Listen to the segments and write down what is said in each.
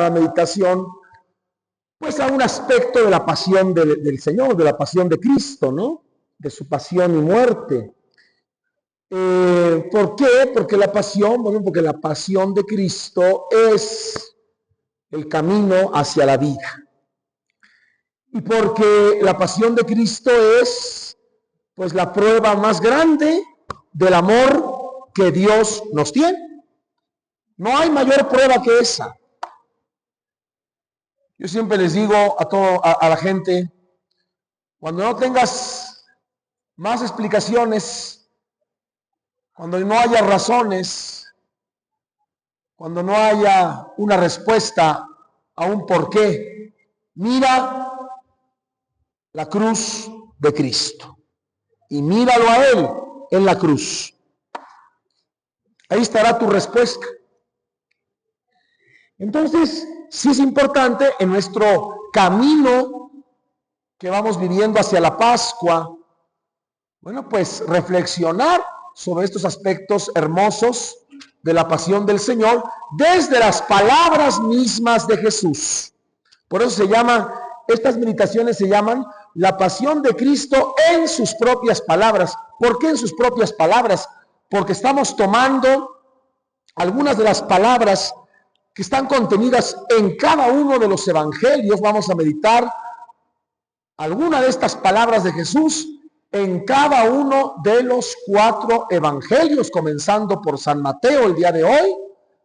esta meditación pues a un aspecto de la pasión del Señor, de la pasión de Cristo, ¿no? De su pasión y muerte. ¿Por qué? Porque la pasión, bueno, porque la pasión de Cristo es el camino hacia la vida. Y porque la pasión de Cristo es, pues, la prueba más grande del amor que Dios nos tiene. No hay mayor prueba que esa. Yo siempre les digo a la gente, cuando no tengas más explicaciones, cuando no haya razones, cuando no haya una respuesta a un porqué, mira la cruz de Cristo y míralo a Él en la cruz. Ahí estará tu respuesta. Entonces, sí es importante en nuestro camino que vamos viviendo hacia la Pascua, bueno, pues reflexionar sobre estos aspectos hermosos de la pasión del Señor desde las palabras mismas de Jesús. Por eso estas meditaciones se llaman la pasión de Cristo en sus propias palabras. ¿Por qué en sus propias palabras? Porque estamos tomando algunas de las palabras que están contenidas en cada uno de los evangelios. Vamos a meditar alguna de estas palabras de Jesús en cada uno de los 4 evangelios, comenzando por San Mateo el día de hoy,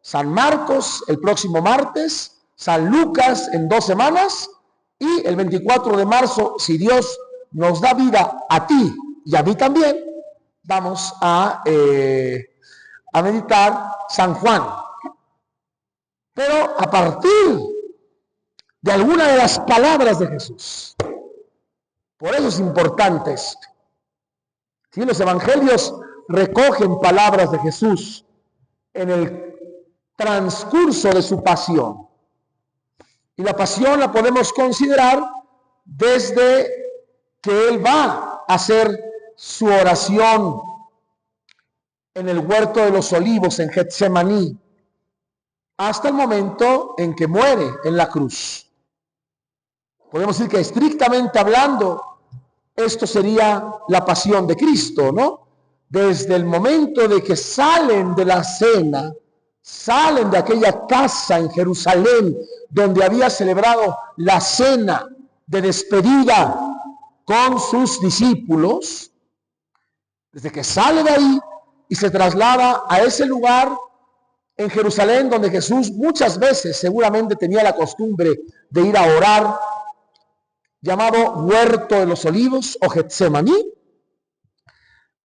San Marcos el próximo martes, San Lucas en 2 semanas y el 24 de marzo, si Dios nos da vida a ti y a mí también, vamos a meditar San Juan. Pero a partir de alguna de las palabras de Jesús. Por eso es importante esto. ¿Sí? Los evangelios recogen palabras de Jesús en el transcurso de su pasión. Y la pasión la podemos considerar desde que Él va a hacer su oración en el huerto de los olivos en Getsemaní, hasta el momento en que muere en la cruz. Podemos decir que estrictamente hablando, esto sería la pasión de Cristo, ¿no? Desde el momento de que salen de la cena, salen de aquella casa en Jerusalén donde había celebrado la cena de despedida con sus discípulos, desde que sale de ahí y se traslada a ese lugar en Jerusalén donde Jesús muchas veces seguramente tenía la costumbre de ir a orar, llamado Huerto de los Olivos o Getsemaní,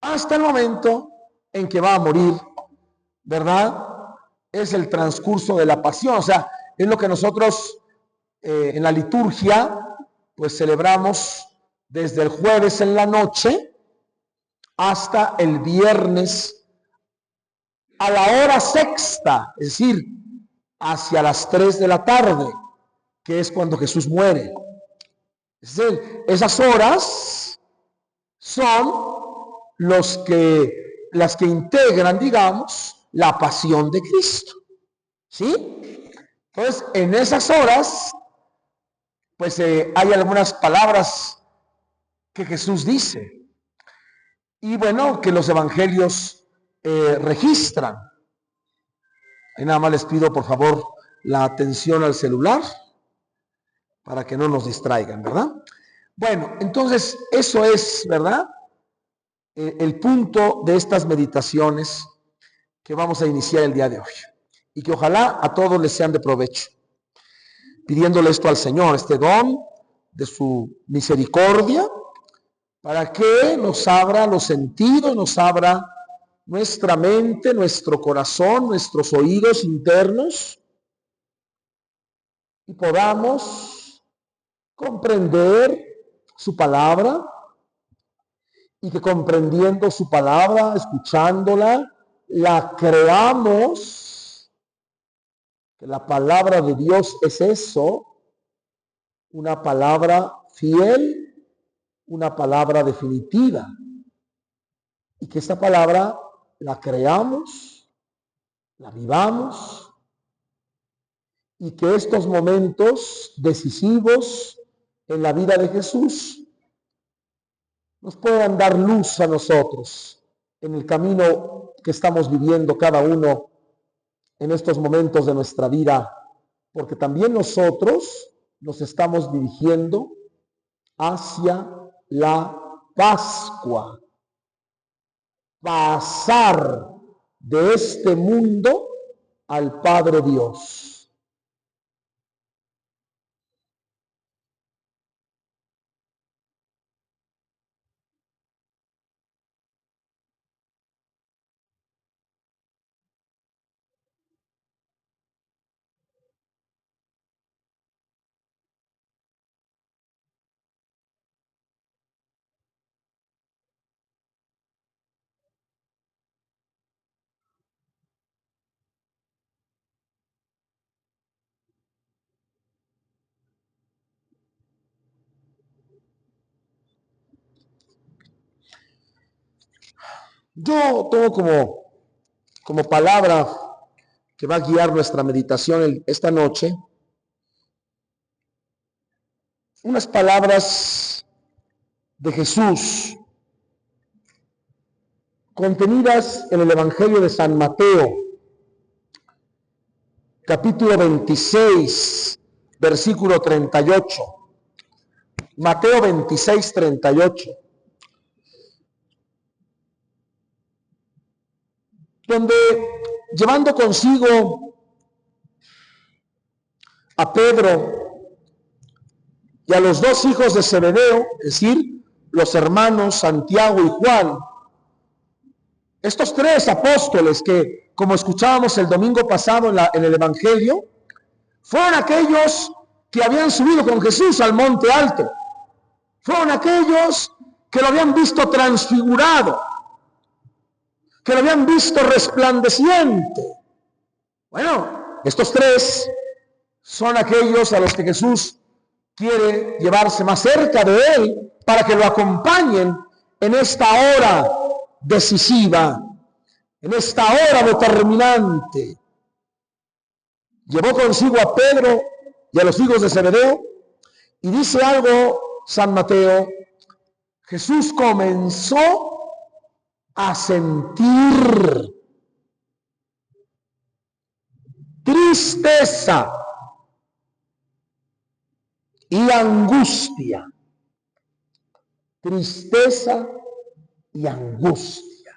hasta el momento en que va a morir, ¿verdad? Es el transcurso de la pasión, o sea, es lo que nosotros en la liturgia pues celebramos desde el jueves en la noche hasta el viernes a la hora sexta, es decir, hacia las 3 de la tarde, que es cuando Jesús muere. Es decir, esas horas son las que integran, digamos, la pasión de Cristo. ¿Sí? Entonces, en esas horas, pues hay algunas palabras que Jesús dice. Y bueno, que los evangelios registran. Y nada más les pido, por favor, la atención al celular para que no nos distraigan, ¿verdad? Bueno, entonces eso es, ¿verdad? El punto de estas meditaciones que vamos a iniciar el día de hoy. Y que ojalá a todos les sean de provecho. Pidiéndole esto al Señor, este don de su misericordia, para que nos abra los sentidos, nos abra nuestra mente, nuestro corazón, nuestros oídos internos, y podamos comprender su palabra, y que comprendiendo su palabra, escuchándola, la creamos, que la palabra de Dios es eso, una palabra fiel, una palabra definitiva, y que esta palabra la creamos, la vivamos, y que estos momentos decisivos en la vida de Jesús nos puedan dar luz a nosotros en el camino que estamos viviendo cada uno en estos momentos de nuestra vida, porque también nosotros nos estamos dirigiendo hacia la Pascua, pasar de este mundo al Padre Dios. Yo tomo como palabra que va a guiar nuestra meditación esta noche, unas palabras de Jesús contenidas en el Evangelio de San Mateo, capítulo 26, versículo 38. Mateo 26, 38. Donde, llevando consigo a Pedro y a los dos hijos de Zebedeo, es decir, los hermanos Santiago y Juan, estos tres apóstoles que, como escuchábamos el domingo pasado en el Evangelio, fueron aquellos que habían subido con Jesús al monte alto. Fueron aquellos que lo habían visto transfigurado, que lo habían visto resplandeciente. Bueno, estos tres son aquellos a los que Jesús quiere llevarse más cerca de él para que lo acompañen en esta hora decisiva, en esta hora determinante. Llevó consigo a Pedro y a los hijos de Zebedeo, y dice algo San Mateo: Jesús comenzó a sentir tristeza y angustia. Tristeza y angustia.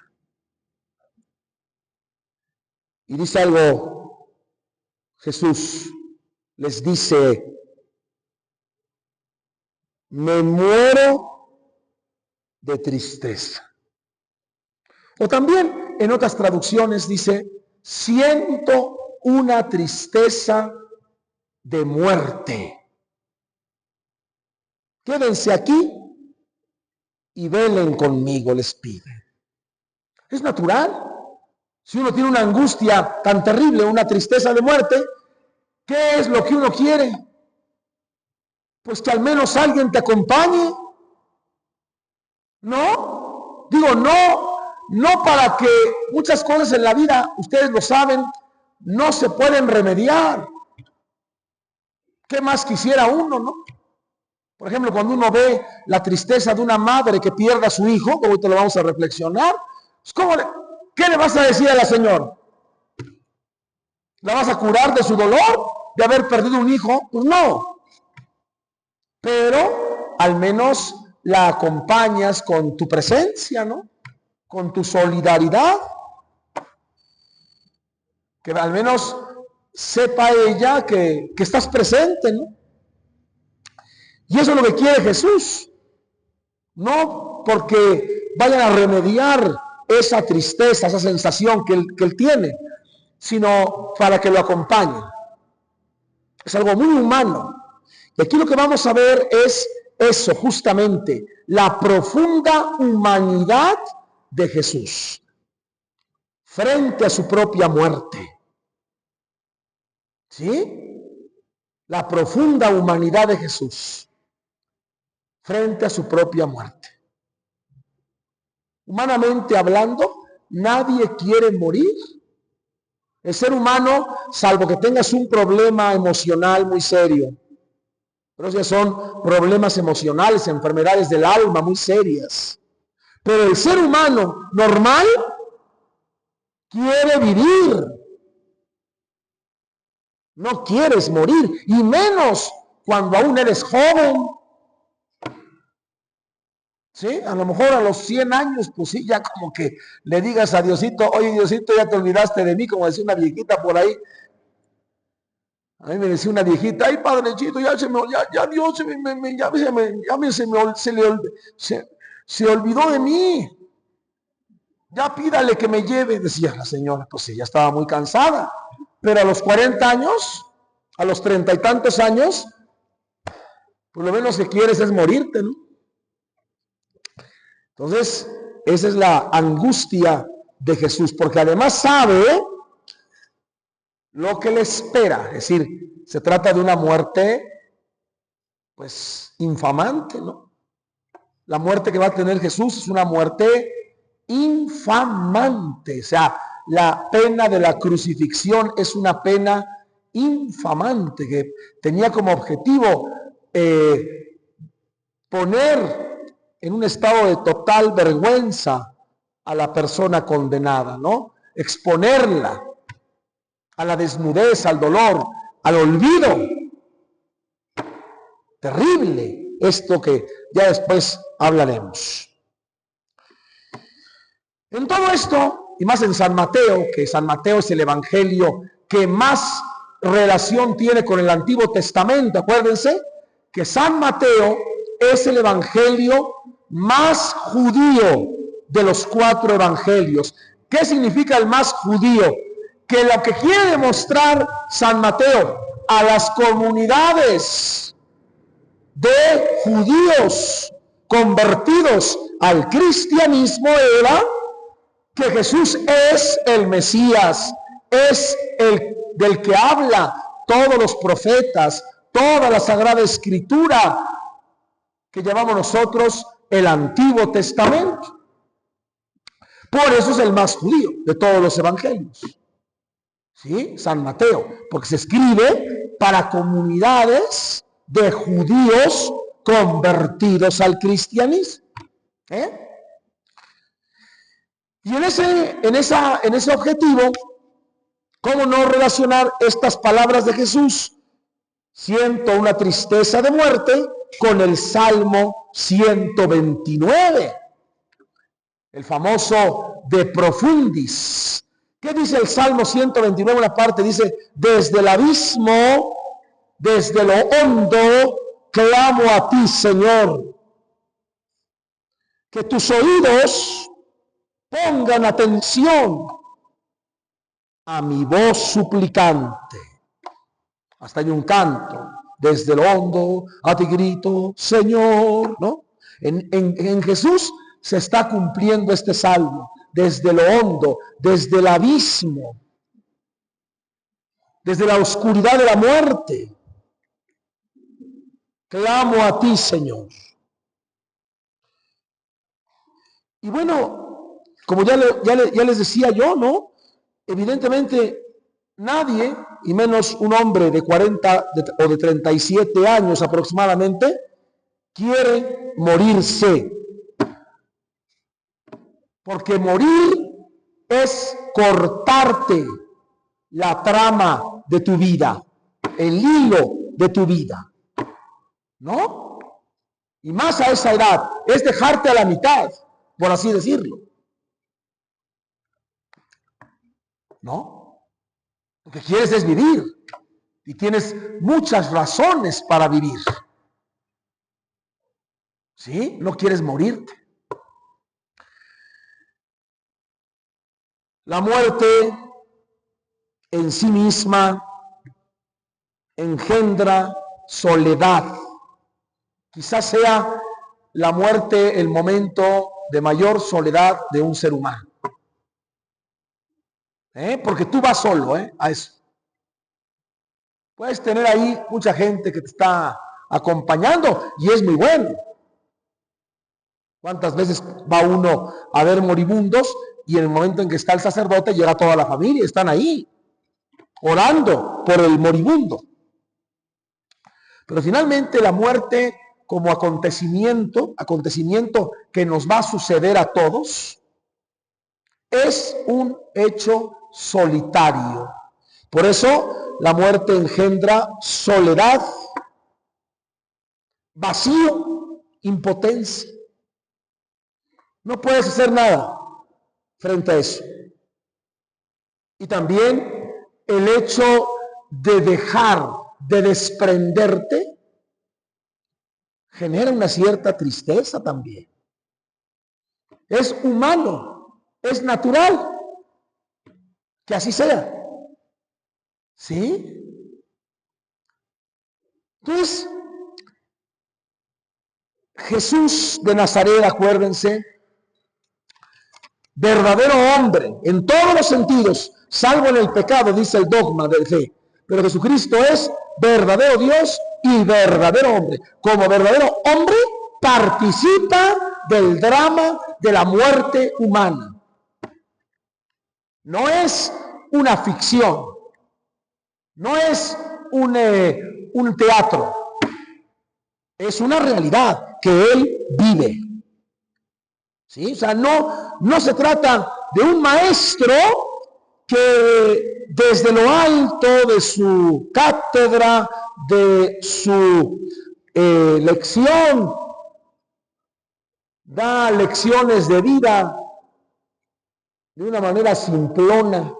Y dice algo Jesús, les dice: me muero de tristeza. O también en otras traducciones dice: siento una tristeza de muerte. Quédense aquí y velen conmigo, les pide. Es natural. Si uno tiene una angustia tan terrible, una tristeza de muerte, ¿qué es lo que uno quiere? Pues que al menos alguien te acompañe. ¿No? Digo, no para que muchas cosas en la vida, ustedes lo saben, no se pueden remediar. ¿Qué más quisiera uno, no? Por ejemplo, cuando uno ve la tristeza de una madre que pierda a su hijo, como ahorita lo vamos a reflexionar, pues ¿qué le vas a decir a la señora? ¿La vas a curar de su dolor de haber perdido un hijo? Pues no. Pero al menos la acompañas con tu presencia, ¿no? Con tu solidaridad. Que al menos sepa ella que estás presente, ¿no? Y eso es lo que quiere Jesús. No porque vayan a remediar esa tristeza, esa sensación que él tiene, sino para que lo acompañen. Es algo muy humano. Y aquí lo que vamos a ver es eso, justamente, la profunda humanidad de Jesús frente a su propia muerte. ¿Sí? La profunda humanidad de Jesús frente a su propia muerte. Humanamente hablando, nadie quiere morir El ser humano, salvo que tengas un problema emocional muy serio, pero esos son problemas emocionales, enfermedades del alma muy serias. Pero el ser humano normal quiere vivir. No quieres morir, y menos cuando aún eres joven. ¿Sí? A lo mejor a los 100 años, pues sí, ya como que le digas a Diosito, oye Diosito, ya te olvidaste de mí, como decía una viejita por ahí. A mí me decía una viejita, ay padrecito, ya Dios se olvidó de mí. Ya pídale que me lleve, decía la señora. Pues sí, ya estaba muy cansada. Pero a los 40 años, a los 30 y tantos años, pues lo menos que quieres es morirte, ¿no? Entonces, esa es la angustia de Jesús, porque además sabe lo que le espera. Es decir, se trata de una muerte, pues, infamante, ¿no? La muerte que va a tener Jesús es una muerte infamante. O sea, la pena de la crucifixión es una pena infamante que tenía como objetivo poner en un estado de total vergüenza a la persona condenada, ¿no? Exponerla a la desnudez, al dolor, al olvido. Terrible esto que ya después hablaremos. En todo esto, y más en San Mateo, que San Mateo es el evangelio que más relación tiene con el Antiguo Testamento, acuérdense que San Mateo es el evangelio más judío de los 4 evangelios. ¿Qué significa el más judío? Que lo que quiere demostrar San Mateo a las comunidades de judíos convertidos al cristianismo era que Jesús es el Mesías, es el del que habla todos los profetas, toda la Sagrada Escritura que llamamos nosotros el Antiguo Testamento. Por eso es el más judío de todos los evangelios. ¿Sí? San Mateo, porque se escribe para comunidades de judíos convertidos al cristianismo. Y en ese objetivo, ¿cómo no relacionar estas palabras de Jesús? Siento una tristeza de muerte con el Salmo 129, el famoso De Profundis. ¿Qué dice el Salmo 129? Una parte dice, desde el abismo, desde lo hondo, clamo a ti, Señor. Que tus oídos pongan atención a mi voz suplicante. Hasta hay un canto, desde lo hondo a ti grito, Señor, ¿no? En Jesús se está cumpliendo este salmo, desde lo hondo, desde el abismo, desde la oscuridad de la muerte. Clamo a ti, Señor. Y bueno, como ya les decía yo, ¿no? Evidentemente nadie, y menos un hombre de 40 o de 37 años aproximadamente, quiere morirse. Porque morir es cortarte la trama de tu vida, el hilo de tu vida, ¿no? Y más a esa edad, es dejarte a la mitad, por así decirlo, ¿no? Lo que quieres es vivir y tienes muchas razones para vivir, ¿sí? No quieres morirte. La muerte en sí misma engendra soledad. Quizás sea la muerte el momento de mayor soledad de un ser humano. Porque tú vas solo a eso. Puedes tener ahí mucha gente que te está acompañando y es muy bueno. ¿Cuántas veces va uno a ver moribundos y en el momento en que está el sacerdote llega toda la familia, están ahí? orando por el moribundo. Pero finalmente la muerte como acontecimiento que nos va a suceder a todos, es un hecho solitario. Por eso la muerte engendra soledad, vacío, impotencia. No puedes hacer nada frente a eso. Y también el hecho de dejar, de desprenderte, genera una cierta tristeza también. Es humano, es natural que así sea. ¿Sí? Entonces, Jesús de Nazaret, acuérdense, verdadero hombre en todos los sentidos, salvo en el pecado, dice el dogma de fe. Pero Jesucristo es verdadero Dios y verdadero hombre. Como verdadero hombre, participa del drama de la muerte humana. No es una ficción, no es un teatro, es una realidad que él vive. ¿Sí? O sea, no se trata de un maestro que desde lo alto de su cátedra, de su lección, da lecciones de vida de una manera simplona,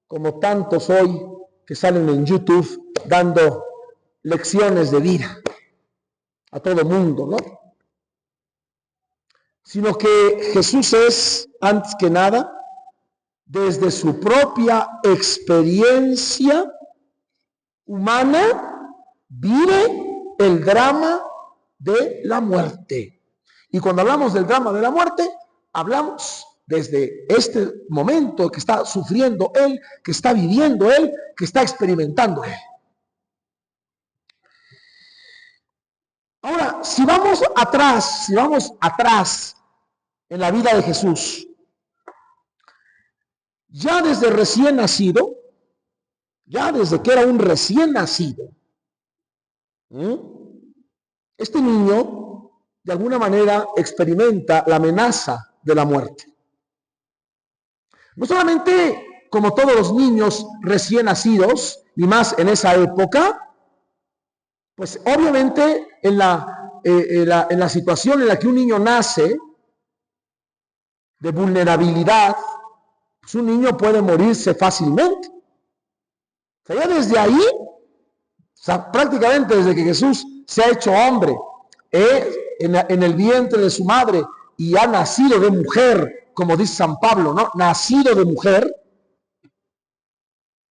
como tantos hoy que salen en YouTube dando lecciones de vida a todo mundo, ¿no? Sino que Jesús es, antes que nada, desde su propia experiencia humana, vive el drama de la muerte. Y cuando hablamos del drama de la muerte, hablamos desde este momento que está sufriendo él, que está viviendo él, que está experimentando él. Ahora, si vamos atrás en la vida de Jesús, ya desde recién nacido, ya desde que era un recién nacido, este niño de alguna manera experimenta la amenaza de la muerte. No solamente como todos los niños recién nacidos, y más en esa época, pues obviamente en la situación en la que un niño nace, de vulnerabilidad, pues un niño puede morirse fácilmente. O sea, ya desde ahí, o sea, prácticamente desde que Jesús se ha hecho hombre en el vientre de su madre y ha nacido de mujer, como dice San Pablo, ¿no? Nacido de mujer,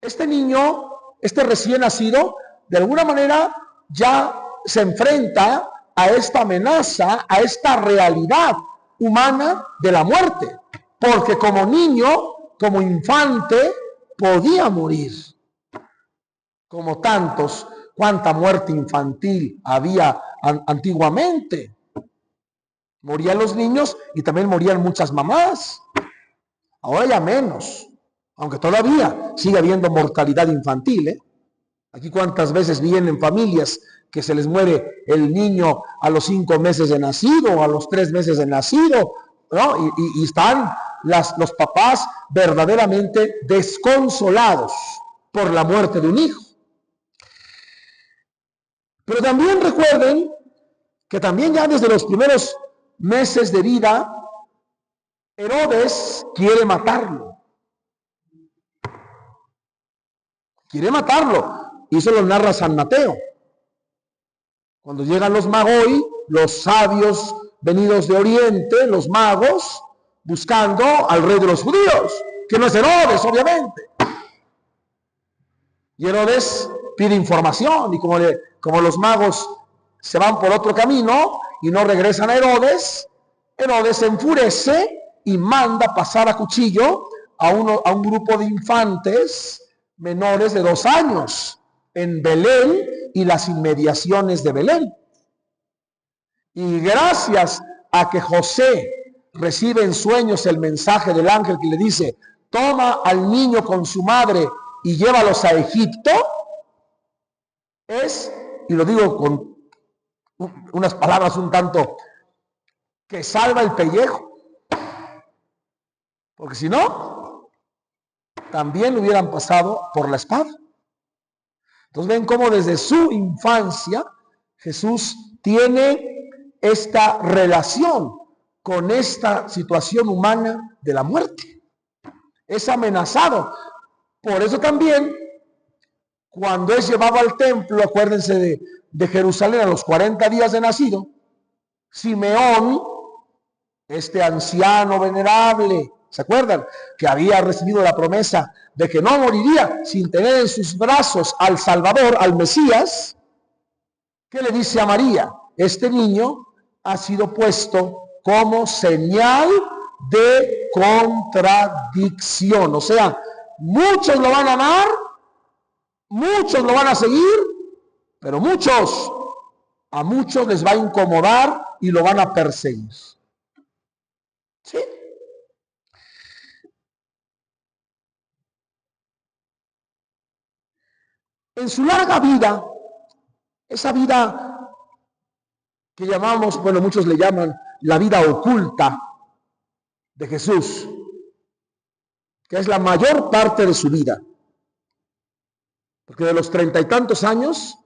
este niño, este recién nacido, de alguna manera ya se enfrenta a esta amenaza, a esta realidad humana de la muerte, porque como niño, como infante, podía morir. Como tantos, cuánta muerte infantil había antiguamente. Morían los niños y también morían muchas mamás. Ahora ya menos, aunque todavía sigue habiendo mortalidad infantil, ¿eh? Aquí cuántas veces vienen familias que se les muere el niño a los 5 meses de nacido o a los 3 meses de nacido, ¿no? Y están los papás verdaderamente desconsolados por la muerte de un hijo. Pero también recuerden que también ya desde los primeros meses de vida, Herodes quiere matarlo. Quiere matarlo. Y eso lo narra San Mateo. Cuando llegan los magoi, los sabios venidos de Oriente, los magos, buscando al rey de los judíos, que no es Herodes, obviamente. Y Herodes pide información, y como los magos se van por otro camino y no regresan a Herodes, Herodes se enfurece y manda pasar a cuchillo a un grupo de infantes menores de 2 años en Belén y las inmediaciones de Belén. Y gracias a que José recibe en sueños el mensaje del ángel que le dice: toma al niño con su madre y llévalos a Egipto, es, y lo digo con unas palabras un tanto, que salva el pellejo. Porque si no, también lo hubieran pasado por la espada. Entonces ven cómo desde su infancia Jesús tiene esta relación con esta situación humana de la muerte. Es amenazado. Por eso también, cuando es llevado al templo, acuérdense de Jerusalén a los 40 días de nacido, Simeón, este anciano venerable, ¿se acuerdan? Que había recibido la promesa de que no moriría sin tener en sus brazos al Salvador, al Mesías. ¿Qué le dice a María? Este niño ha sido puesto como señal de contradicción. O sea, muchos lo van a amar, muchos lo van a seguir, pero a muchos les va a incomodar y lo van a perseguir. ¿Sí? En su larga vida, esa vida que llamamos, bueno, muchos le llaman la vida oculta de Jesús, que es la mayor parte de su vida, porque de los 30 y tantos años,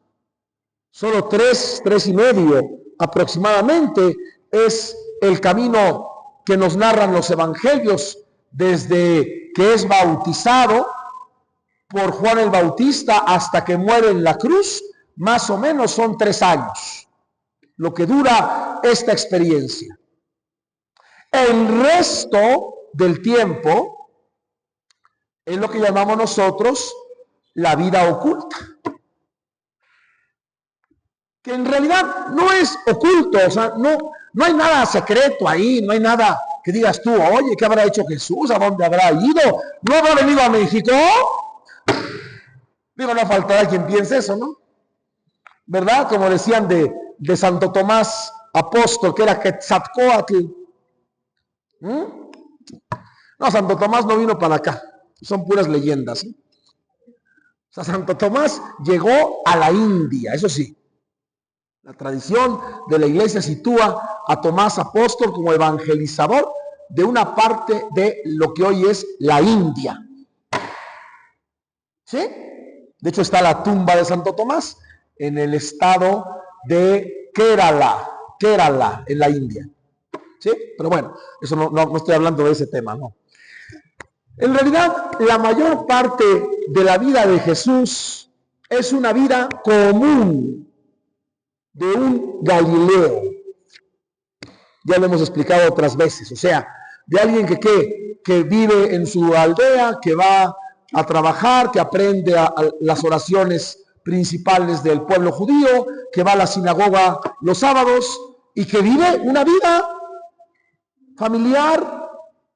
solo 3 y medio aproximadamente es el camino que nos narran los evangelios desde que es bautizado por Juan el Bautista hasta que muere en la cruz. Más o menos son 3 años lo que dura esta experiencia. El resto del tiempo es lo que llamamos nosotros la vida oculta, que en realidad no es oculto, o sea, no hay nada secreto ahí, no hay nada que digas tú, oye, ¿qué habrá hecho Jesús? ¿A dónde habrá ido? ¿No habrá venido a México? Digo, no faltará quien piense eso, ¿no? ¿Verdad? Como decían de Santo Tomás apóstol, que era Quetzalcóatl. No, Santo Tomás no vino para acá, son puras leyendas. O sea, Santo Tomás llegó a la India, eso sí. La tradición de la iglesia sitúa a Tomás apóstol como evangelizador de una parte de lo que hoy es la India. ¿Sí? De hecho está la tumba de Santo Tomás en el estado de Kerala, en la India. ¿Sí? Pero bueno, eso no estoy hablando de ese tema, no. En realidad, la mayor parte de la vida de Jesús es una vida común de un Galileo. Ya lo hemos explicado otras veces, o sea, de alguien que vive en su aldea, que va a trabajar, que aprende a las oraciones principales del pueblo judío, que va a la sinagoga los sábados y que vive una vida familiar,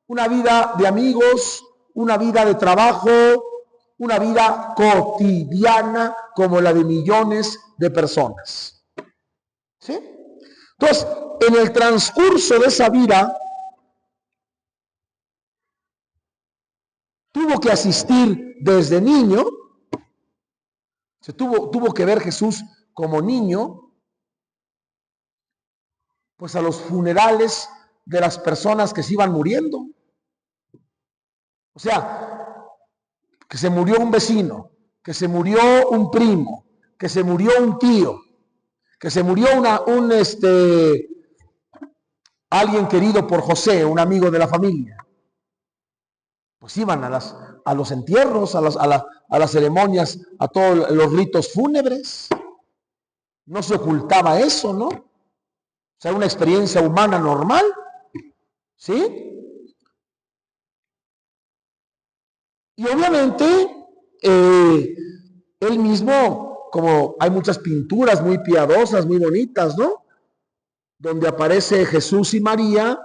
una vida de amigos, una vida de trabajo, una vida cotidiana como la de millones de personas. ¿Sí? Entonces, en el transcurso de esa vida, tuvo que asistir desde niño, tuvo que ver Jesús como niño, pues a los funerales de las personas que se iban muriendo. O sea, que se murió un vecino, que se murió un primo, que se murió un tío, que se murió alguien querido por José, un amigo de la familia. Pues iban a los entierros, a las ceremonias, a todos los ritos fúnebres. No se ocultaba eso, ¿no? O sea, una experiencia humana normal, ¿sí? Y obviamente, él mismo, como hay muchas pinturas muy piadosas, muy bonitas, ¿no? Donde aparece Jesús y María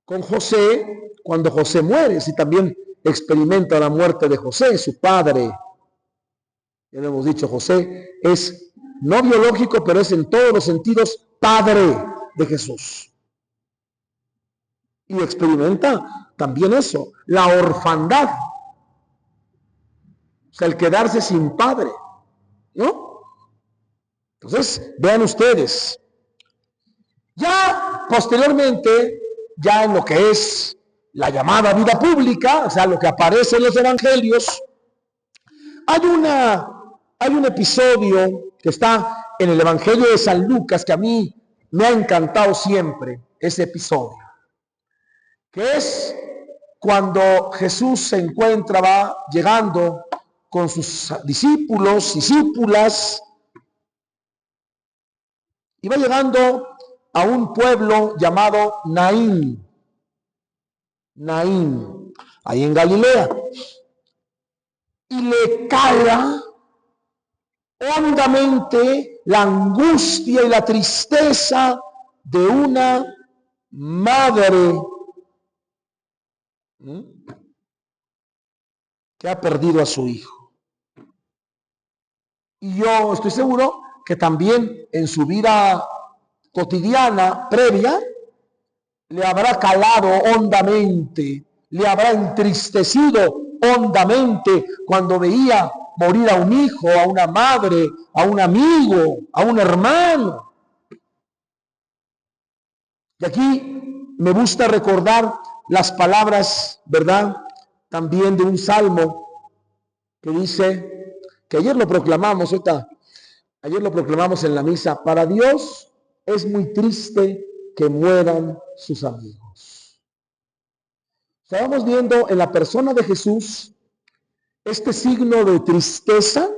con José cuando José muere, si también experimenta la muerte de José, su padre. Ya lo hemos dicho, José es no biológico, pero es en todos los sentidos padre de Jesús. Y experimenta también eso, la orfandad. sea, el quedarse sin padre, ¿no? Entonces, vean ustedes. Ya posteriormente, ya en lo que es la llamada vida pública, o sea, lo que aparece en los evangelios, hay un episodio que está en el Evangelio de San Lucas que a mí me ha encantado siempre, ese episodio, que es cuando Jesús se encuentra, va llegando con sus discípulos, discípulas, y va llegando a un pueblo llamado Naín, ahí en Galilea, y le cala hondamente la angustia y la tristeza de una madre que ha perdido a su hijo. Y yo estoy seguro que también en su vida cotidiana previa le habrá calado hondamente, le habrá entristecido hondamente cuando veía morir a un hijo, a una madre, a un amigo, a un hermano. Y aquí me gusta recordar las palabras, ¿verdad? También de un salmo que dice, que ayer lo proclamamos, ayer lo proclamamos en la misa: para Dios es muy triste que mueran sus amigos. Estábamos viendo en la persona de Jesús este signo de tristeza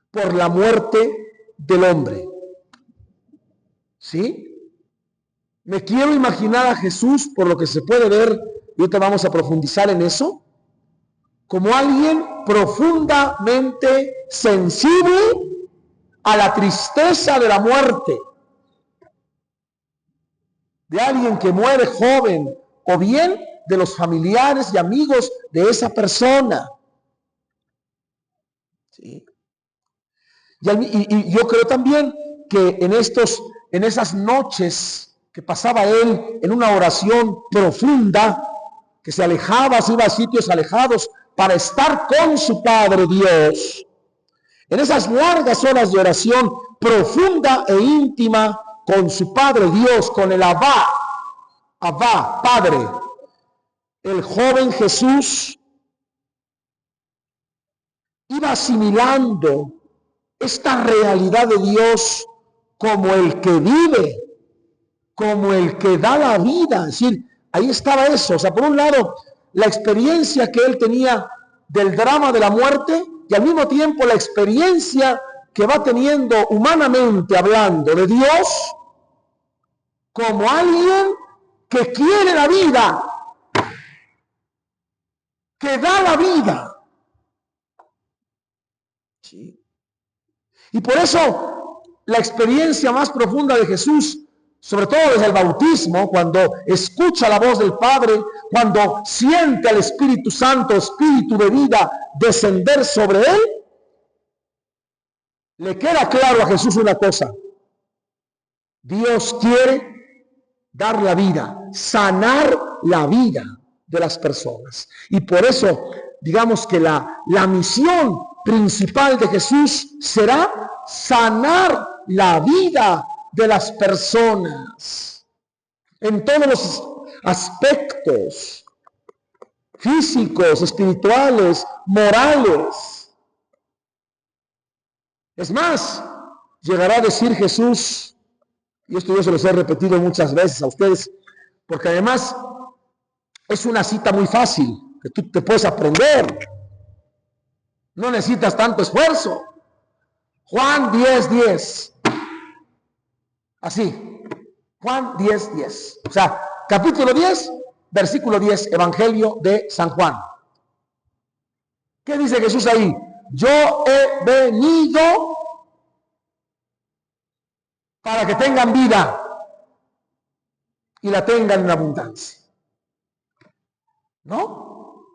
por la muerte del hombre. ¿Sí? Me quiero imaginar a Jesús, por lo que se puede ver, y ahorita vamos a profundizar en eso, como alguien profundamente sensible a la tristeza de la muerte, de alguien que muere joven, o bien de los familiares y amigos de esa persona. ¿Sí? Y yo creo también que en esas noches que pasaba él en una oración profunda, que se alejaba, se iba a sitios alejados para estar con su Padre Dios, en esas largas horas de oración profunda e íntima con su Padre Dios, con el Abba, Padre, el joven Jesús iba asimilando esta realidad de Dios como el que vive, como el que da la vida. Es decir, ahí estaba eso. O sea, por un lado, la experiencia que él tenía del drama de la muerte, y al mismo tiempo la experiencia que va teniendo humanamente hablando de Dios como alguien que quiere la vida, que da la vida. ¿Sí? Y por eso la experiencia más profunda de Jesús, sobre todo desde el bautismo, cuando escucha la voz del Padre, cuando siente al Espíritu Santo, Espíritu de vida, descender sobre él, le queda claro a Jesús una cosa: Dios quiere dar la vida, sanar la vida de las personas. Y por eso, digamos que la misión principal de Jesús será sanar la vida de las personas en todos los aspectos físicos, espirituales, morales. Es más, llegará a decir Jesús, y esto yo se los he repetido muchas veces a ustedes, porque además es una cita muy fácil, que tú te puedes aprender, no necesitas tanto esfuerzo. Juan 10:10, así, Juan 10:10, o sea, capítulo 10, versículo 10, Evangelio de San Juan. ¿Qué dice Jesús ahí? Yo he venido para que tengan vida y la tengan en abundancia. ¿No?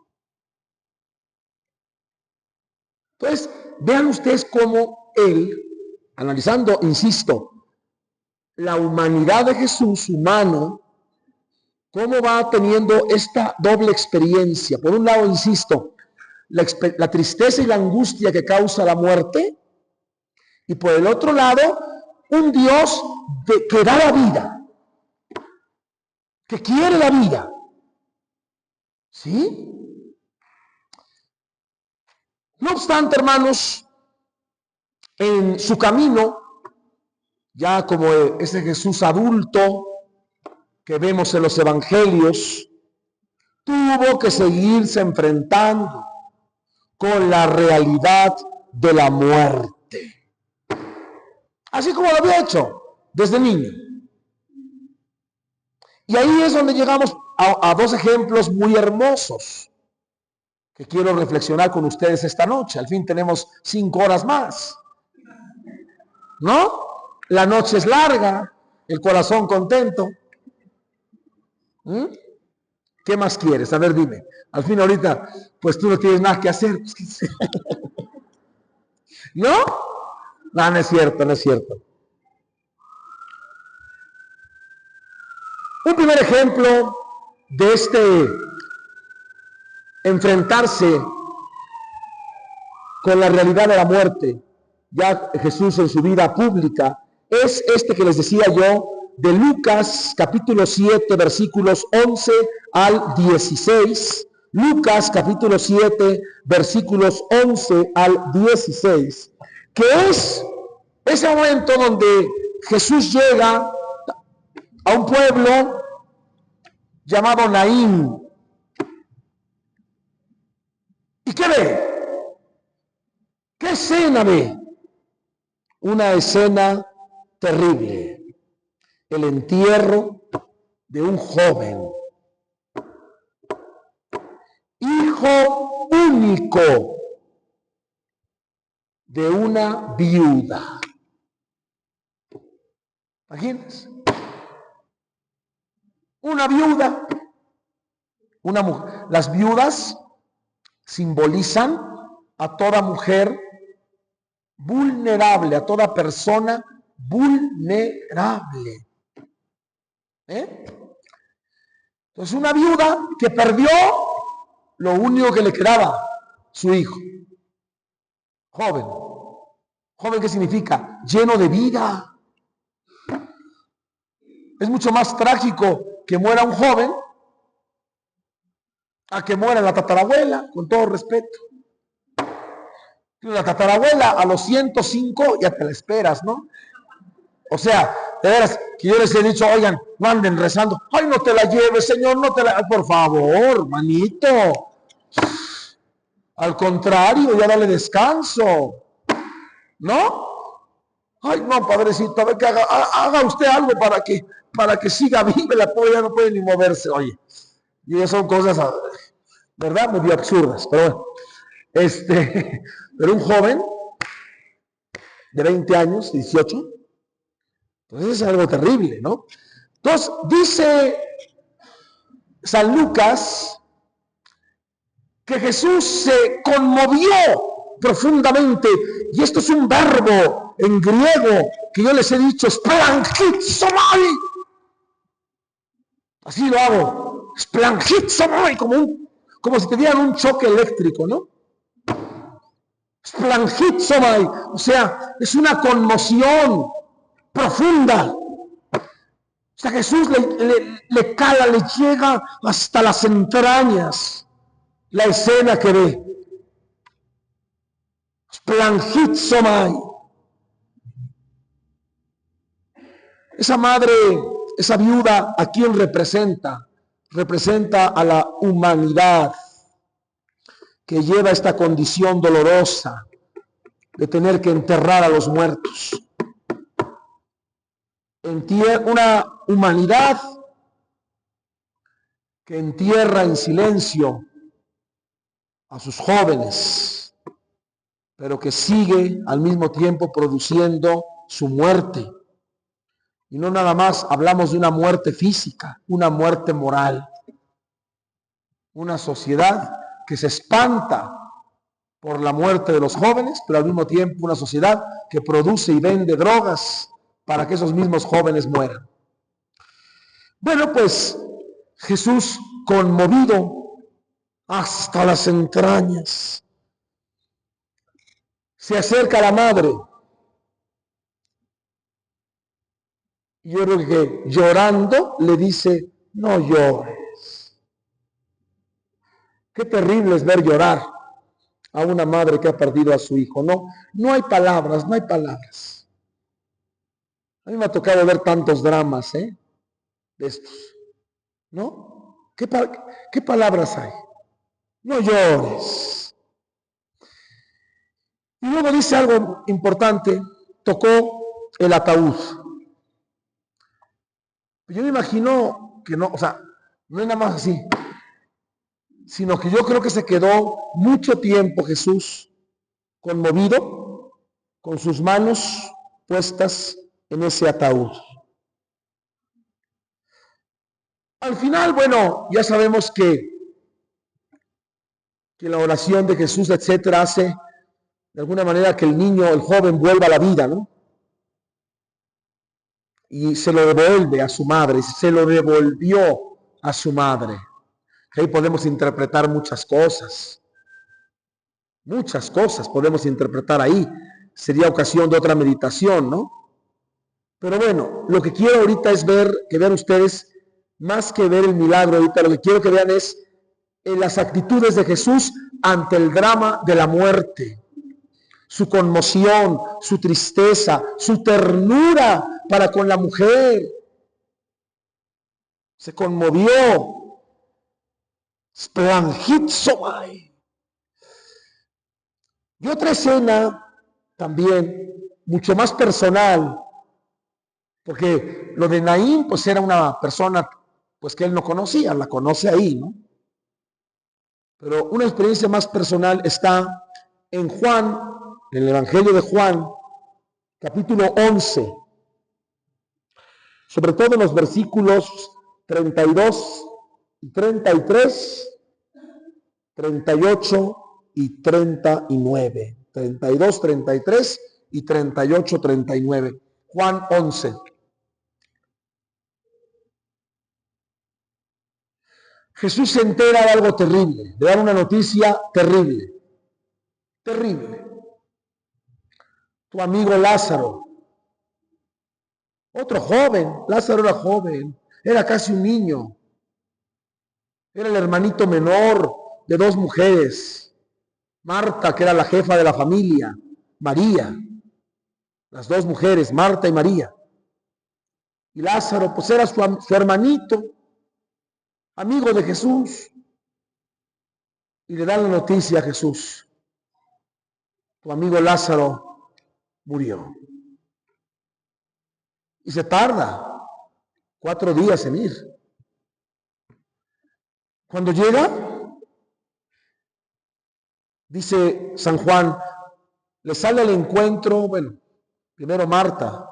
Entonces, vean ustedes cómo él, analizando, insisto, la humanidad de Jesús, humano, cómo va teniendo esta doble experiencia. Por un lado, insisto, la tristeza y la angustia que causa la muerte, y por el otro lado, un Dios que da la vida, que quiere la vida. ¿Sí? No obstante, hermanos, en su camino, ya como ese Jesús adulto que vemos en los evangelios, tuvo que seguirse enfrentando con la realidad de la muerte. Así como lo había hecho desde niño. Y ahí es donde llegamos a dos ejemplos muy hermosos que quiero reflexionar con ustedes esta noche. Al fin tenemos 5 horas más, ¿no? La noche es larga, el corazón contento. ¿Qué más quieres? A ver, dime. Al fin ahorita, pues tú no tienes nada que hacer. ¿No? No, no es cierto, no es cierto. Un primer ejemplo de este enfrentarse con la realidad de la muerte, ya Jesús en su vida pública, es este que les decía yo, de Lucas capítulo 7, versículos 11 al 16. Lucas capítulo 7, versículos 11 al 16, que es ese momento donde Jesús llega a un pueblo llamado Naín. ¿Y qué ve? ¿Qué escena ve? Una escena terrible. El entierro de un joven, hijo único de una viuda. Imagínense. Una viuda, una mujer. Las viudas simbolizan a toda mujer vulnerable, a toda persona vulnerable. Entonces, una viuda que perdió lo único que le quedaba, su hijo. Joven. Joven, ¿qué significa? Lleno de vida. Es mucho más trágico que muera un joven a que muera la tatarabuela, con todo respeto. La tatarabuela a los 105 ya te la esperas, ¿no? O sea, de veras, que yo les he dicho, oigan, no anden rezando. Ay, no te la lleves, Señor, no te la... Por favor, manito. Al contrario, ya dale descanso. ¿No? Ay, no, padrecito, a ver que haga usted algo para que siga viva. La pobre ya no puede ni moverse, oye. Y eso son cosas, ¿verdad? Muy absurdas, pero bueno. Pero un joven de 20 años, 18, entonces es algo terrible, ¿no? Entonces, dice San Lucas que Jesús se conmovió profundamente, y esto es un verbo en griego que yo les he dicho, splangizomai. Así lo hago, splangizomai, como si te dieran un choque eléctrico, ¿no? Splangizomai, o sea, es una conmoción profunda. O sea, Jesús le cala, le llega hasta las entrañas la escena que ve. Splangizomai. Esa madre, esa viuda, ¿a quién representa? Representa a la humanidad que lleva esta condición dolorosa de tener que enterrar a los muertos. Una humanidad que entierra en silencio a sus jóvenes, pero que sigue al mismo tiempo produciendo su muerte. Y no nada más hablamos de una muerte física, una muerte moral. Una sociedad que se espanta por la muerte de los jóvenes, pero al mismo tiempo una sociedad que produce y vende drogas para que esos mismos jóvenes mueran. Bueno, pues Jesús, conmovido hasta las entrañas, Se acerca a la madre. Y yo creo que llorando le dice, no llores. Qué terrible es ver llorar a una madre que ha perdido a su hijo. No, no hay palabras, no hay palabras. A mí me ha tocado ver tantos dramas, de estos, ¿no? ¿Qué palabras hay? No llores. Y luego dice algo importante, tocó el ataúd. Yo me imagino que no, o sea, no es nada más así, sino que yo creo que se quedó mucho tiempo Jesús conmovido, con sus manos puestas en ese ataúd. Al final, bueno, ya sabemos que la oración de Jesús, etcétera, hace de alguna manera que el niño, el joven, vuelva a la vida, ¿no? Y se lo devuelve a su madre, se lo devolvió a su madre. Ahí podemos interpretar muchas cosas podemos interpretar ahí. Sería ocasión de otra meditación, ¿no? Pero bueno, lo que quiero ahorita es que vean ustedes, más que ver el milagro ahorita, lo que quiero que vean es las actitudes de Jesús ante el drama de la muerte. Su conmoción, su tristeza, su ternura para con la mujer. Se conmovió. Splangitsomai. Y otra escena también, mucho más personal, porque lo de Naín, pues era una persona, pues que él no conocía, la conoce ahí, ¿no? Pero una experiencia más personal está en Juan, en el Evangelio de Juan, capítulo 11, sobre todo en los versículos 32 y 33, 38 y 39. 32, 33 y 38, 39. Juan 11. Jesús se entera de algo terrible, de dar una noticia terrible. Terrible. Tu amigo Lázaro, otro joven, Lázaro era joven, era casi un niño, era el hermanito menor de dos mujeres, Marta, que era la jefa de la familia, María, las dos mujeres, Marta y María, y Lázaro, pues era su hermanito, amigo de Jesús, y le dan la noticia a Jesús, tu amigo Lázaro murió. Y se tarda 4 días en ir. Cuando llega, dice San Juan, le sale al encuentro, bueno, primero Marta,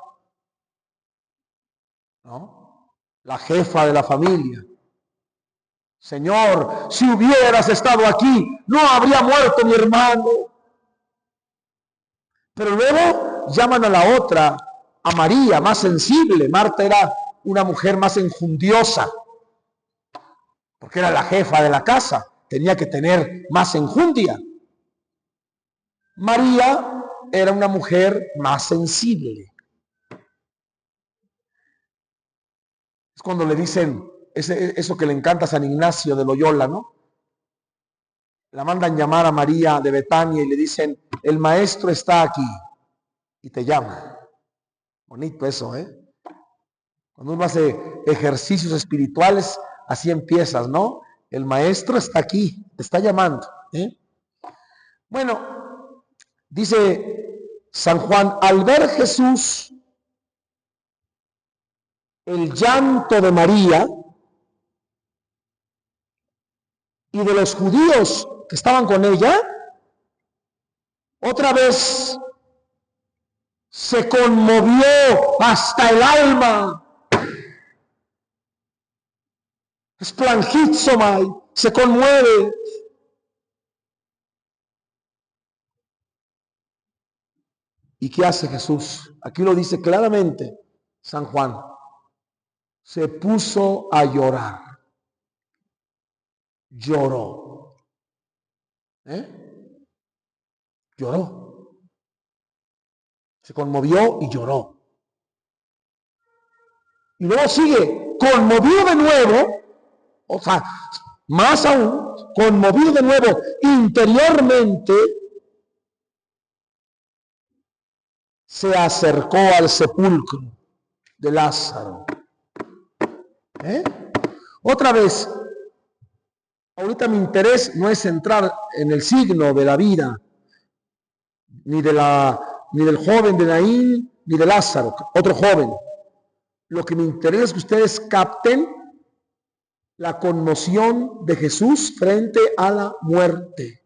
¿no? La jefa de la familia. Señor, si hubieras estado aquí, no habría muerto mi hermano. Pero luego llaman a la otra, a María, más sensible. Marta era una mujer más enjundiosa, porque era la jefa de la casa, tenía que tener más enjundia. María era una mujer más sensible. Es cuando le dicen eso que le encanta a San Ignacio de Loyola, ¿no? La mandan llamar a María de Betania y le dicen, el maestro está aquí y te llama. Bonito eso, ¿eh? Cuando uno hace ejercicios espirituales, así empiezas, ¿no? El maestro está aquí, te está llamando, ¿eh? Bueno, dice San Juan, al ver Jesús el llanto de María y de los judíos que estaban con ella, otra vez se conmovió hasta el alma. Splangitsomai, se conmueve. ¿Y qué hace Jesús? Aquí lo dice claramente San Juan. Se puso a llorar. Lloró. Lloró. Se conmovió y lloró. Y luego sigue, conmovido de nuevo, o sea, más aún, conmovido de nuevo interiormente, se acercó al sepulcro de Lázaro. Otra vez, ahorita mi interés no es entrar en el signo de la vida, ni del joven de Naín, ni de Lázaro, otro joven. Lo que me interesa es que ustedes capten la conmoción de Jesús frente a la muerte.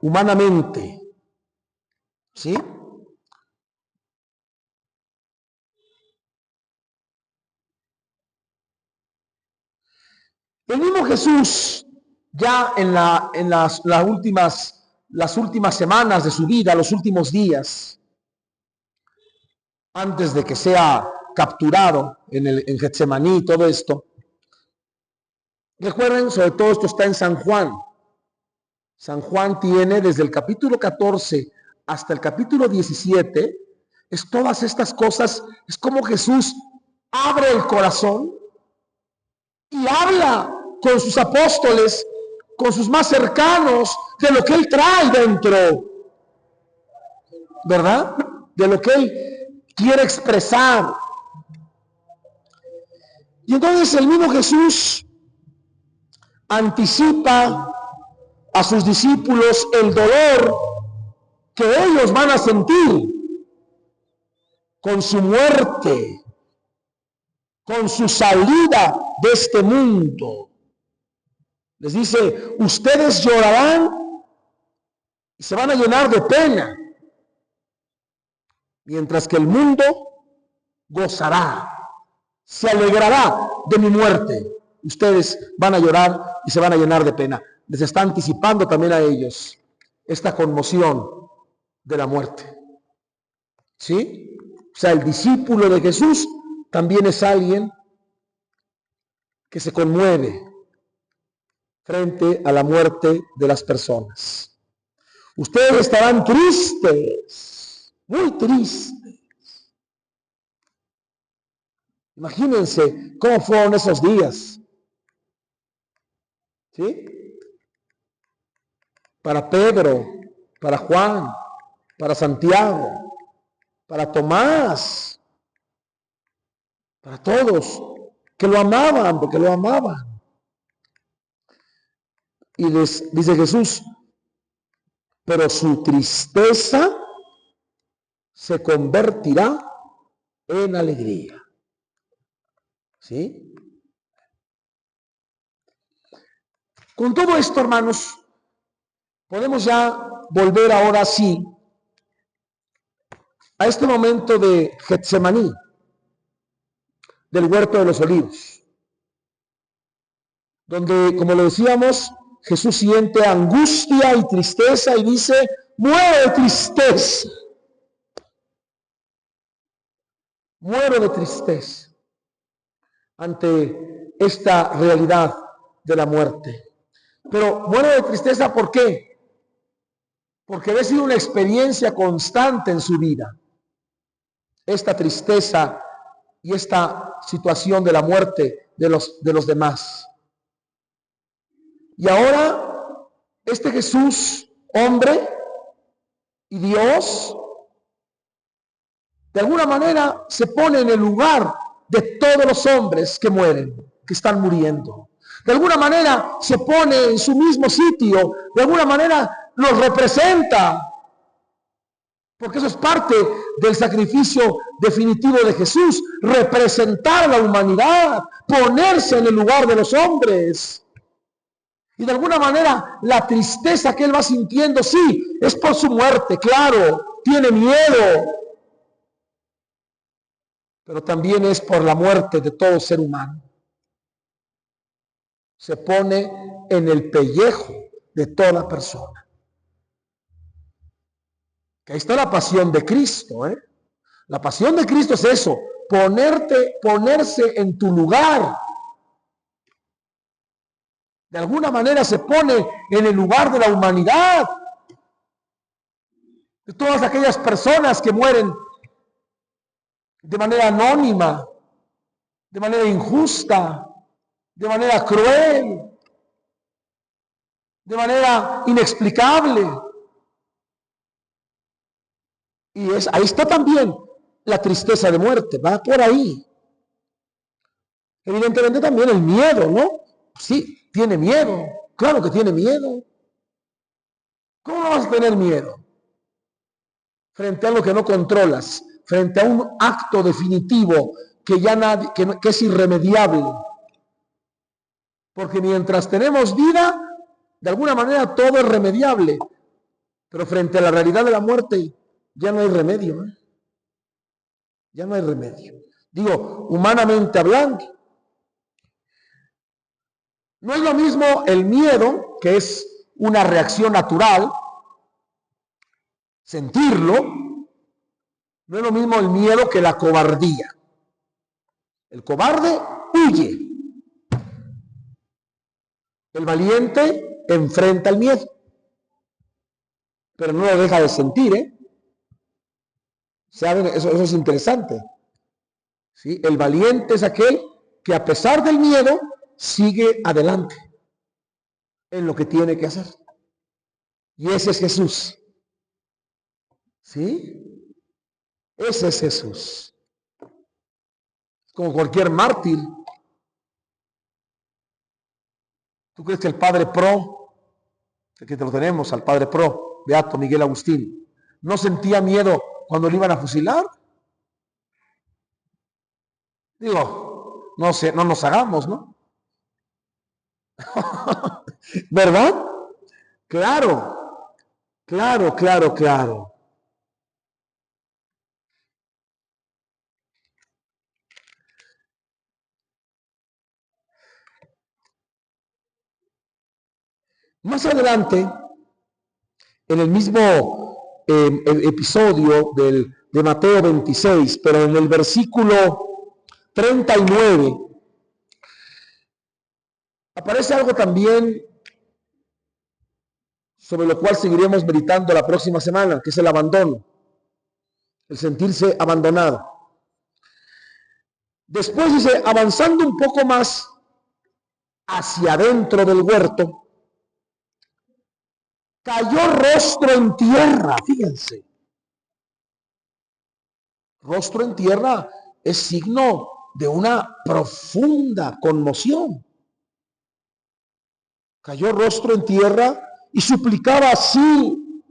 Humanamente. ¿Sí? El mismo Jesús, ya en las últimas semanas de su vida, los últimos días, antes de que sea capturado en Getsemaní, todo esto. Recuerden, sobre todo esto está en San Juan. San Juan tiene desde el capítulo 14 hasta el capítulo 17, es todas estas cosas, es como Jesús abre el corazón y habla con sus apóstoles, con sus más cercanos, de lo que Él trae dentro, ¿verdad? De lo que Él quiere expresar. Y entonces el mismo Jesús anticipa a sus discípulos el dolor que ellos van a sentir con su muerte, con su salida de este mundo. Les dice, ustedes llorarán y se van a llenar de pena, mientras que el mundo gozará, se alegrará de mi muerte. Ustedes van a llorar y se van a llenar de pena. Les está anticipando también a ellos esta conmoción de la muerte. ¿Sí? O sea, el discípulo de Jesús también es alguien que se conmueve frente a la muerte de las personas. Ustedes estarán tristes, muy tristes. Imagínense cómo fueron esos días. ¿Sí? Para Pedro, para Juan, para Santiago, para Tomás, para todos que lo amaban, porque lo amaban. Y les dice Jesús, pero su tristeza se convertirá en alegría. ¿Sí? Con todo esto, hermanos, podemos ya volver ahora sí a este momento de Getsemaní, del huerto de los olivos, donde, como lo decíamos, Jesús siente angustia y tristeza y dice, muero de tristeza. Muero de tristeza ante esta realidad de la muerte. Pero muero de tristeza, ¿por qué? Porque ha sido una experiencia constante en su vida. Esta tristeza y esta situación de la muerte de los demás. Y ahora, este Jesús, hombre y Dios, de alguna manera se pone en el lugar de todos los hombres que mueren, que están muriendo. De alguna manera se pone en su mismo sitio, de alguna manera los representa, porque eso es parte del sacrificio definitivo de Jesús, representar a la humanidad, ponerse en el lugar de los hombres. Y de alguna manera la tristeza que él va sintiendo, sí, es por su muerte, claro, tiene miedo, pero también es por la muerte de todo ser humano. Se pone en el pellejo de toda persona. Que ahí está la pasión de Cristo, ¿eh? La pasión de Cristo es eso, ponerse en tu lugar. De alguna manera se pone en el lugar de la humanidad, de todas aquellas personas que mueren de manera anónima, de manera injusta, de manera cruel, de manera inexplicable. Y ahí está también la tristeza de muerte, va por ahí. Evidentemente también el miedo, ¿no? Sí, tiene miedo, claro que tiene miedo. ¿Cómo no vas a tener miedo? Frente a lo que no controlas, frente a un acto definitivo que ya nadie, que es irremediable. Porque mientras tenemos vida, de alguna manera todo es remediable. Pero frente a la realidad de la muerte, ya no hay remedio, ¿eh? Ya no hay remedio. Digo, humanamente hablando. No es lo mismo el miedo, que es una reacción natural, sentirlo, no es lo mismo el miedo que la cobardía. El cobarde huye. El valiente enfrenta el miedo. Pero no lo deja de sentir, ¿eh? ¿Saben? Eso es interesante. ¿Sí? El valiente es aquel que a pesar del miedo sigue adelante en lo que tiene que hacer. Y ese es Jesús. ¿Sí? Ese es Jesús. Como cualquier mártir. ¿Tú crees que el Padre Pro, que te lo tenemos, al Padre Pro, Beato Miguel Agustín, no sentía miedo cuando le iban a fusilar? Digo, no sé, no nos hagamos, ¿no? ¿Verdad? Claro, claro, claro, claro. Más adelante, en el mismo episodio de Mateo 26, pero en el versículo 39, aparece algo también sobre lo cual seguiremos meditando la próxima semana, que es el abandono, el sentirse abandonado. Después dice, avanzando un poco más hacia adentro del huerto, cayó rostro en tierra, fíjense. Rostro en tierra es signo de una profunda conmoción. Cayó rostro en tierra y suplicaba así: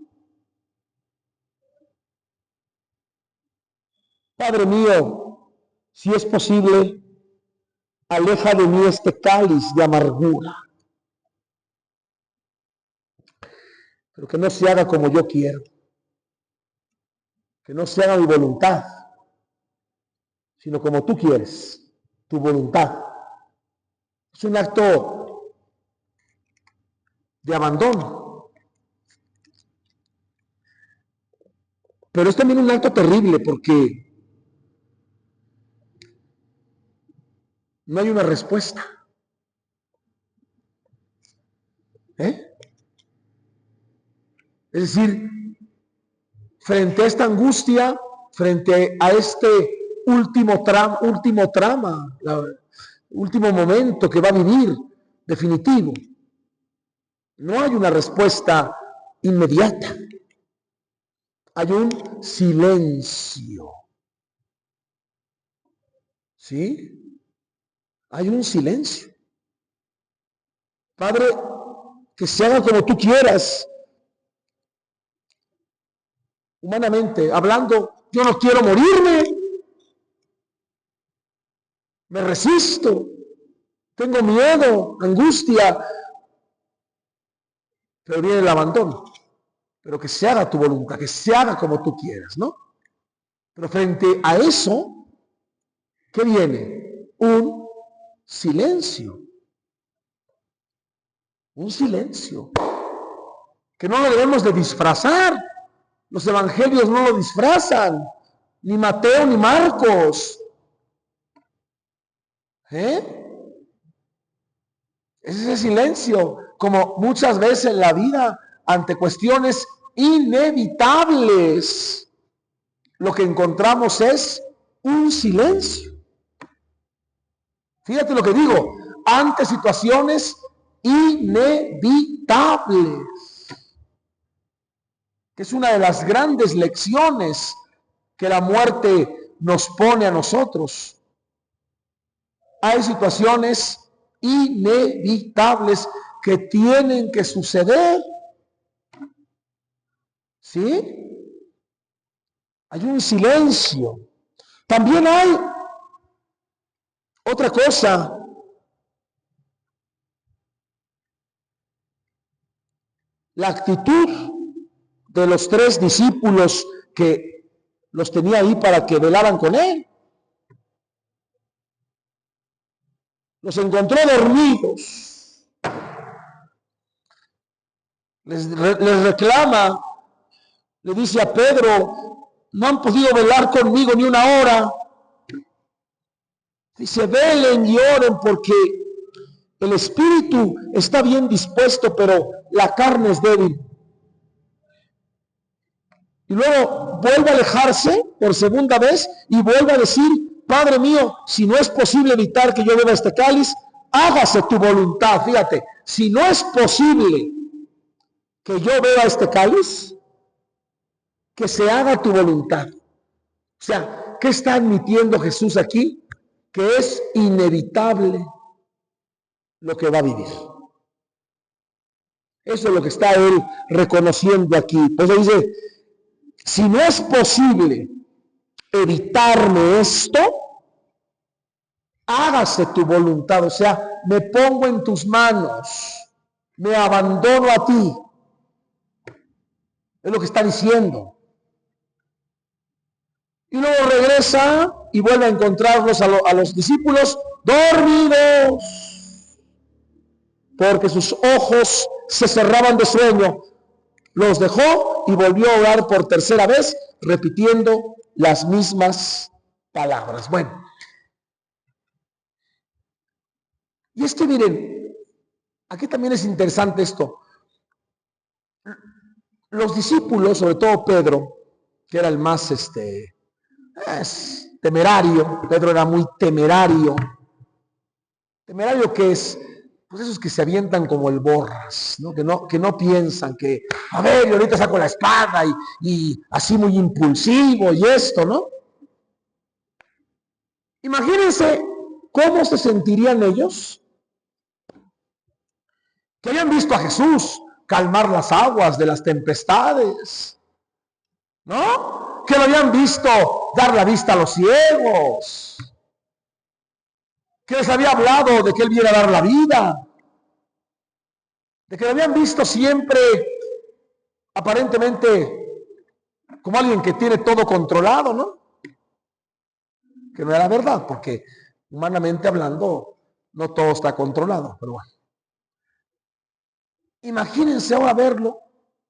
Padre mío, si es posible, aleja de mí este cáliz de amargura, pero que no se haga como yo quiero, que no se haga mi voluntad, sino como tú quieres, tu voluntad. Es un acto de abandono, pero es también un acto terrible porque no hay una respuesta. ¿Eh? Es decir, frente a esta angustia, frente a este último momento que va a vivir, definitivo, no hay una respuesta inmediata. Hay un silencio. ¿Sí? Hay un silencio. Padre, que se haga como tú quieras. Humanamente hablando, yo no quiero morirme. Me resisto. Tengo miedo, angustia. Pero viene el abandono. Pero que se haga tu voluntad, que se haga como tú quieras, ¿no? Pero frente a eso, ¿qué viene? Un silencio. Un silencio. Que no lo debemos de disfrazar. Los evangelios no lo disfrazan. Ni Mateo ni Marcos. Es ese silencio, como muchas veces en la vida, ante cuestiones inevitables, lo que encontramos es un silencio. Fíjate lo que digo, ante situaciones inevitables, que es una de las grandes lecciones que la muerte nos pone a nosotros. Hay situaciones inevitables que tienen que suceder. ¿Sí? Hay un silencio. También hay otra cosa. La actitud de los 3 discípulos que los tenía ahí para que velaran con él. Los encontró dormidos. Les reclama, le dice a Pedro, no han podido velar conmigo ni una hora. Dice, velen y oren porque el espíritu está bien dispuesto, pero la carne es débil. Y luego vuelve a alejarse por segunda vez y vuelve a decir, Padre mío, si no es posible evitar que yo beba este cáliz, hágase tu voluntad. Fíjate, si no es posible que yo beba este cáliz, que se haga tu voluntad. O sea, ¿qué está admitiendo Jesús aquí? Que es inevitable lo que va a vivir. Eso es lo que está él reconociendo aquí. Pues dice, si no es posible evitarme esto, hágase tu voluntad. O sea, me pongo en tus manos, me abandono a ti. Es lo que está diciendo. Y luego regresa y vuelve a encontrarlos a los discípulos dormidos, porque sus ojos se cerraban de sueño. Los dejó y volvió a orar por tercera vez, repitiendo las mismas palabras. Bueno, y es que miren, aquí también es interesante esto. Los discípulos, sobre todo Pedro, que era el más temerario, Pedro era muy temerario. Temerario que es, pues esos que se avientan como el borras, ¿no? Que no piensan que, a ver, yo ahorita saco la espada y así muy impulsivo y esto, ¿no? Imagínense cómo se sentirían ellos que habían visto a Jesús calmar las aguas de las tempestades, ¿no? Que lo habían visto dar la vista a los ciegos, que les había hablado de que Él viene a dar la vida, de que lo habían visto siempre aparentemente como alguien que tiene todo controlado, ¿no? Que no era verdad, porque humanamente hablando no todo está controlado, pero bueno. Imagínense ahora verlo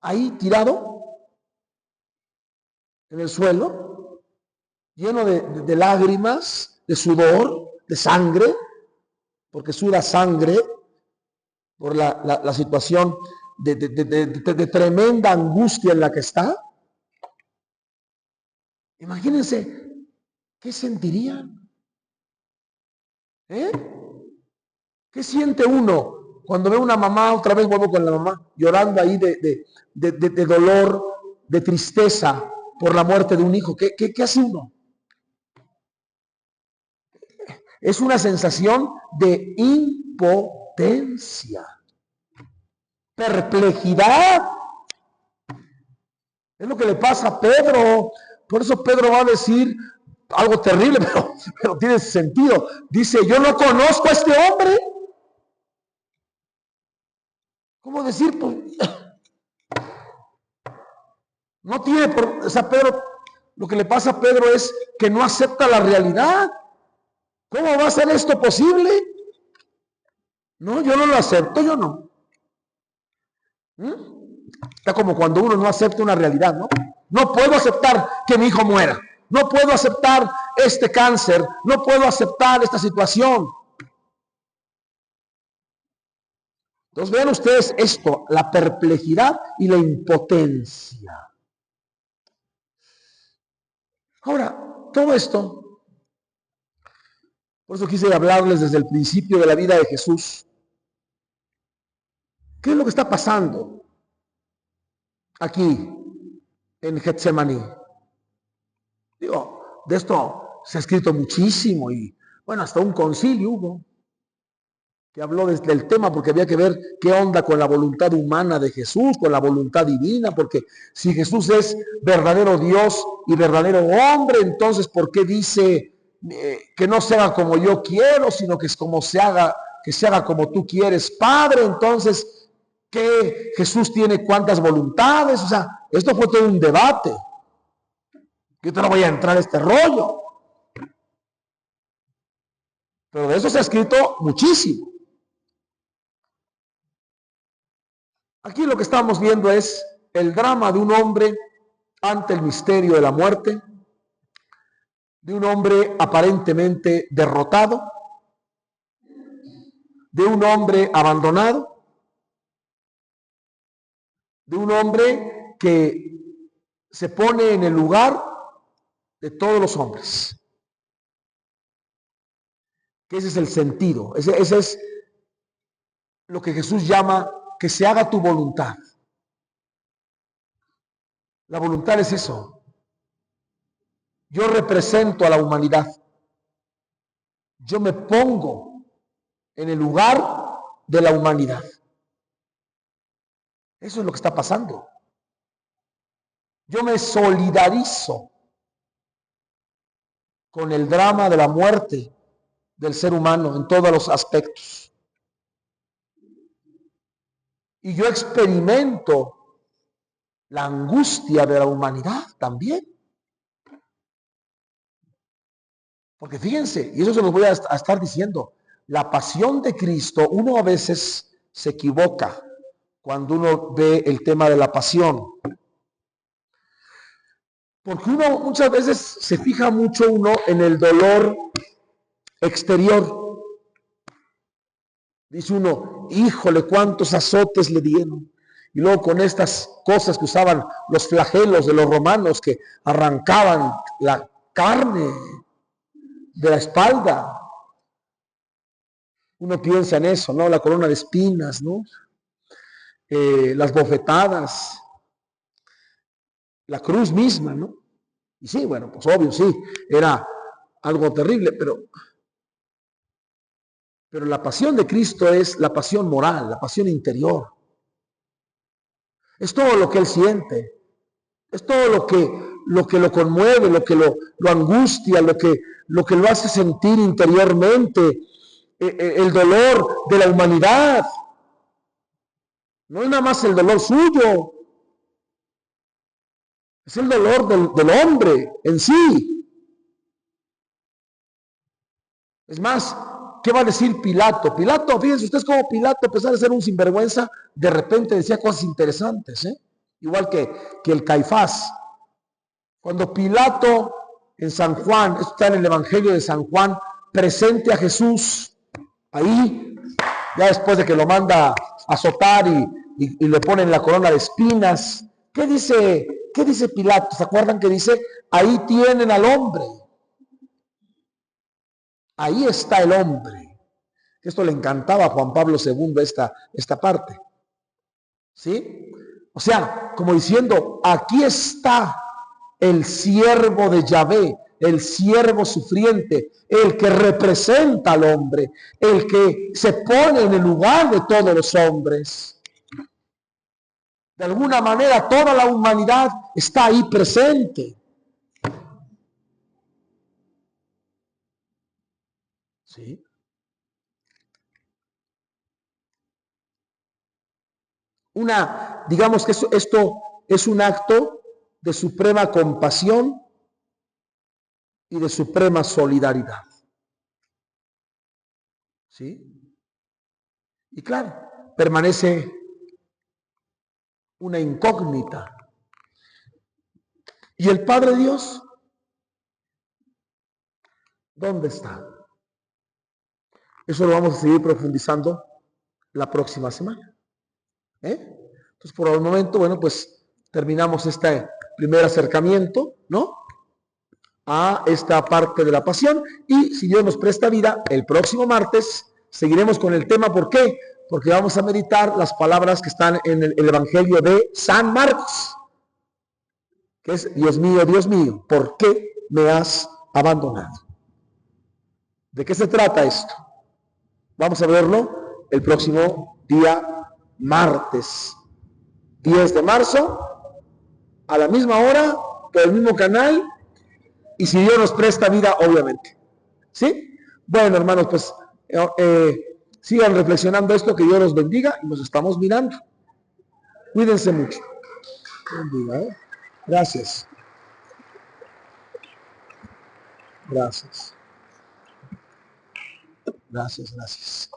ahí tirado en el suelo, lleno de lágrimas, de sudor, de sangre, porque suda sangre por la situación de tremenda angustia en la que está. Imagínense, ¿qué sentirían? ¿Qué siente uno cuando ve a una mamá, otra vez vuelvo con la mamá, llorando ahí de dolor, de tristeza por la muerte de un hijo? ¿Qué hace uno? Es una sensación de impotencia, perplejidad. Es lo que le pasa a Pedro. Por eso Pedro va a decir algo terrible, pero tiene sentido. Dice, yo no conozco a este hombre. ¿Cómo decir? Pues, no tiene, o sea, Pedro, lo que le pasa a Pedro es que no acepta la realidad. ¿Cómo va a ser esto posible? No, yo no lo acepto, yo no. Está como cuando uno no acepta una realidad, ¿no? No puedo aceptar que mi hijo muera. No puedo aceptar este cáncer. No puedo aceptar esta situación. Entonces vean ustedes esto, la perplejidad y la impotencia. Ahora, todo esto, por eso quise hablarles desde el principio de la vida de Jesús. ¿Qué es lo que está pasando aquí en Getsemaní? Digo, de esto se ha escrito muchísimo y bueno, hasta un concilio hubo que habló del tema porque había que ver qué onda con la voluntad humana de Jesús, con la voluntad divina, porque si Jesús es verdadero Dios y verdadero hombre, entonces ¿por qué dice que no se haga como yo quiero, sino que es como que se haga como tú quieres, Padre? Entonces, ¿qué Jesús tiene cuántas voluntades? O sea, esto fue todo un debate. Yo te no voy a entrar a este rollo. Pero de eso se ha escrito muchísimo. Aquí lo que estamos viendo es el drama de un hombre ante el misterio de la muerte, de un hombre aparentemente derrotado, de un hombre abandonado, de un hombre que se pone en el lugar de todos los hombres. Que ese es el sentido, ese es lo que Jesús llama que se haga tu voluntad. La voluntad es eso. Yo represento a la humanidad. Yo me pongo en el lugar de la humanidad. Eso es lo que está pasando. Yo me solidarizo con el drama de la muerte del ser humano en todos los aspectos. Y yo experimento la angustia de la humanidad también. Porque fíjense, y eso se los voy a estar diciendo, la pasión de Cristo, uno a veces se equivoca cuando uno ve el tema de la pasión. Porque uno muchas veces se fija mucho uno en el dolor exterior. Dice uno, híjole, cuántos azotes le dieron. Y luego con estas cosas que usaban los flagelos de los romanos que arrancaban la carne de la espalda. Uno piensa en eso, ¿no? La corona de espinas, ¿no? Las bofetadas, la cruz misma, ¿no? Y sí, bueno, pues obvio, sí, era algo terrible, pero la pasión de Cristo es la pasión moral, la pasión interior. Es todo lo que Él siente, es todo lo que lo conmueve, lo que lo angustia, lo que lo hace sentir interiormente, el dolor de la humanidad. No es nada más el dolor suyo, es el dolor del hombre en sí. Es más, ¿qué va a decir Pilato? Pilato, fíjense ustedes cómo Pilato, a pesar de ser un sinvergüenza, de repente decía cosas interesantes, ¿eh? Igual que el Caifás. Cuando Pilato en San Juan, esto está en el Evangelio de San Juan, presente a Jesús, ahí, ya después de que lo manda a azotar y le ponen la corona de espinas, ¿qué dice Pilato? ¿Se acuerdan que dice? Ahí tienen al hombre. Ahí está el hombre. Esto le encantaba a Juan Pablo II esta parte. ¿Sí? O sea, como diciendo, aquí está el siervo de Yahvé, el siervo sufriente, el que representa al hombre, el que se pone en el lugar de todos los hombres. De alguna manera toda la humanidad está ahí presente. ¿Sí? Digamos que esto es un acto de suprema compasión y de suprema solidaridad. ¿Sí? Y claro, permanece una incógnita. ¿Y el Padre Dios? ¿Dónde está? Eso lo vamos a seguir profundizando la próxima semana. Entonces, por el momento, bueno, pues terminamos este primer acercamiento, ¿no? A esta parte de la pasión, y si Dios nos presta vida, el próximo martes seguiremos con el tema. ¿Por qué? Porque vamos a meditar las palabras que están en el Evangelio de San Marcos, que es: Dios mío, ¿por qué me has abandonado? ¿De qué se trata esto? Vamos a verlo el próximo día martes 10 de marzo, a la misma hora, por el mismo canal, y si Dios nos presta vida, obviamente. ¿Sí? Bueno, hermanos, pues sigan reflexionando esto, que Dios los bendiga, y nos estamos mirando. Cuídense mucho. Bendiga, ¿eh? Gracias. Gracias. Gracias.